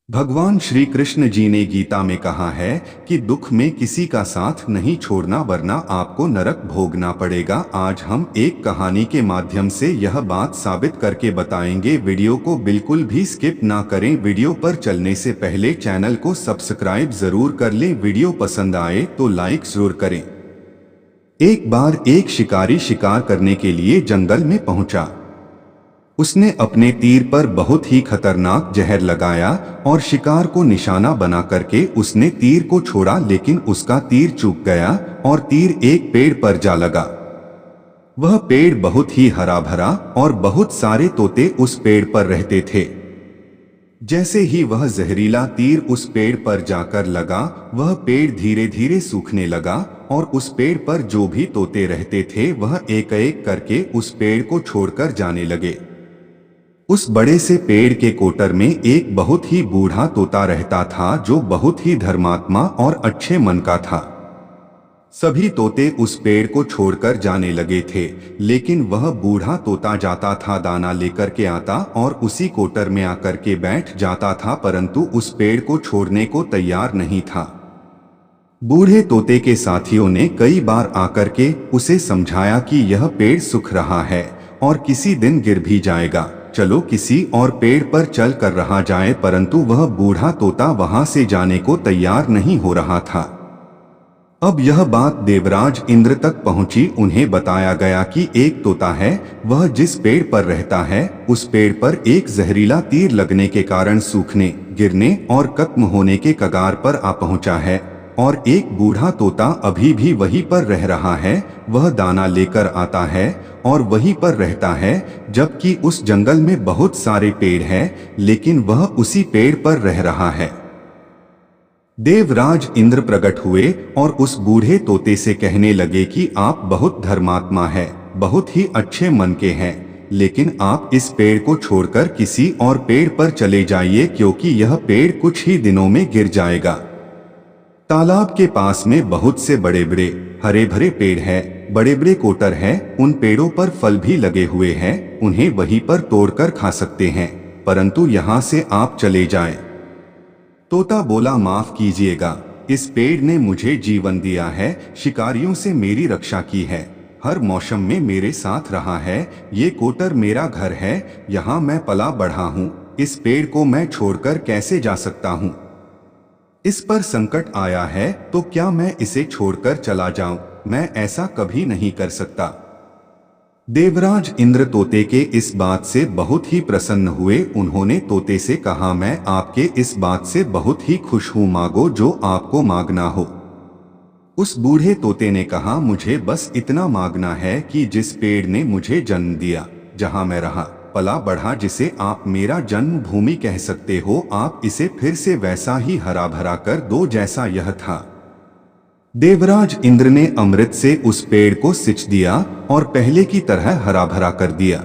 भगवान श्री कृष्ण जी ने गीता में कहा है कि दुख में किसी का साथ नहीं छोड़ना वरना आपको नरक भोगना पड़ेगा। आज हम एक कहानी के माध्यम से यह बात साबित करके बताएंगे। वीडियो को बिल्कुल भी स्किप ना करें। वीडियो पर चलने से पहले चैनल को सब्सक्राइब जरूर कर लें। वीडियो पसंद आए तो लाइक जरूर करें। एक बार एक शिकारी शिकार करने के लिए जंगल में पहुंचा। उसने अपने तीर पर बहुत ही खतरनाक जहर लगाया और शिकार को निशाना बना करके उसने तीर को छोड़ा, लेकिन उसका तीर चूक गया और तीर एक पेड़ पर जा लगा। वह पेड़ बहुत ही हरा भरा और बहुत सारे तोते उस पेड़ पर रहते थे। जैसे ही वह जहरीला तीर उस पेड़ पर जाकर लगा, वह पेड़ धीरे धीरे सूखने लगा और उस पेड़ पर जो भी तोते रहते थे वह एक एक करके उस पेड़ को छोड़कर जाने लगे। उस बड़े से पेड़ के कोटर में एक बहुत ही बूढ़ा तोता रहता था जो बहुत ही धर्मात्मा और अच्छे मन का था। सभी तोते उस पेड़ को छोड़कर जाने लगे थे, लेकिन वह बूढ़ा तोता जाता था, दाना लेकर के आता और उसी कोटर में आकर के बैठ जाता था, परंतु उस पेड़ को छोड़ने को तैयार नहीं था। बूढ़े तोते के साथियों ने कई बार आकर के उसे समझाया कि यह पेड़ सूख रहा है और किसी दिन गिर भी जाएगा, चलो किसी और पेड़ पर चल कर रहा जाए, परंतु वह बूढ़ा तोता वहां से जाने को तैयार नहीं हो रहा था। अब यह बात देवराज इंद्र तक पहुंची। उन्हें बताया गया कि एक तोता है, वह जिस पेड़ पर रहता है उस पेड़ पर एक जहरीला तीर लगने के कारण सूखने, गिरने और खत्म होने के कगार पर आ पहुंचा है और एक बूढ़ा तोता अभी भी वहीं पर रह रहा है। वह दाना लेकर आता है और वहीं पर रहता है, जबकि उस जंगल में बहुत सारे पेड़ हैं, लेकिन वह उसी पेड़ पर रह रहा है। देवराज इंद्र प्रकट हुए और उस बूढ़े तोते से कहने लगे कि आप बहुत धर्मात्मा है, बहुत ही अच्छे मन के हैं, लेकिन आप इस पेड़ को छोड़कर किसी और पेड़ पर चले जाइए, क्योंकि यह पेड़ कुछ ही दिनों में गिर जाएगा। तालाब के पास में बहुत से बड़े बड़े हरे भरे पेड़ हैं, बड़े बड़े कोटर हैं, उन पेड़ों पर फल भी लगे हुए हैं, उन्हें वहीं पर तोड़कर खा सकते हैं, परंतु यहाँ से आप चले जाएं। तोता बोला, माफ कीजिएगा, इस पेड़ ने मुझे जीवन दिया है, शिकारियों से मेरी रक्षा की है, हर मौसम में मेरे साथ रहा है, ये कोटर मेरा घर है, यहाँ मैं पला बढ़ा हूँ, इस पेड़ को मैं छोड़कर कैसे जा सकता हूँ? इस पर संकट आया है तो क्या मैं इसे छोड़कर चला जाऊं? मैं ऐसा कभी नहीं कर सकता। देवराज इंद्र तोते के इस बात से बहुत ही प्रसन्न हुए। उन्होंने तोते से कहा, मैं आपके इस बात से बहुत ही खुश हूं, मांगो जो आपको मांगना हो। उस बूढ़े तोते ने कहा, मुझे बस इतना मांगना है कि जिस पेड़ ने मुझे जन्म दिया, जहां मैं रहा पला बढ़ा, जिसे आप मेरा जन्म भूमि कह सकते हो, आप इसे फिर से वैसा ही हरा भरा कर दो जैसा यह था। देवराज इंद्र ने अमृत से उस पेड़ को सिंच दिया और पहले की तरह हरा भरा कर दिया।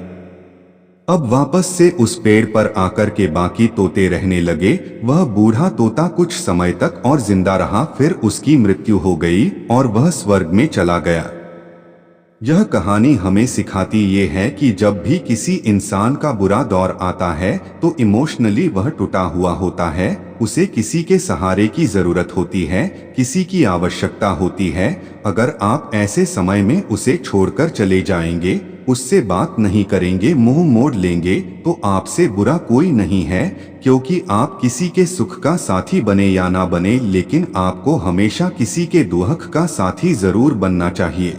अब वापस से उस पेड़ पर आकर के बाकी तोते रहने लगे। वह बूढ़ा तोता कुछ समय तक और जिंदा रहा, फिर उसकी मृत्यु हो गई और वह स्वर्ग में चला गया। यह कहानी हमें सिखाती ये है कि जब भी किसी इंसान का बुरा दौर आता है तो इमोशनली वह टूटा हुआ होता है, उसे किसी के सहारे की जरूरत होती है, किसी की आवश्यकता होती है। अगर आप ऐसे समय में उसे छोड़कर चले जाएंगे, उससे बात नहीं करेंगे, मुंह मोड़ लेंगे, तो आपसे बुरा कोई नहीं है, क्योंकि आप किसी के सुख का साथी बने या ना बने, लेकिन आपको हमेशा किसी के दुख का साथी जरूर बनना चाहिए।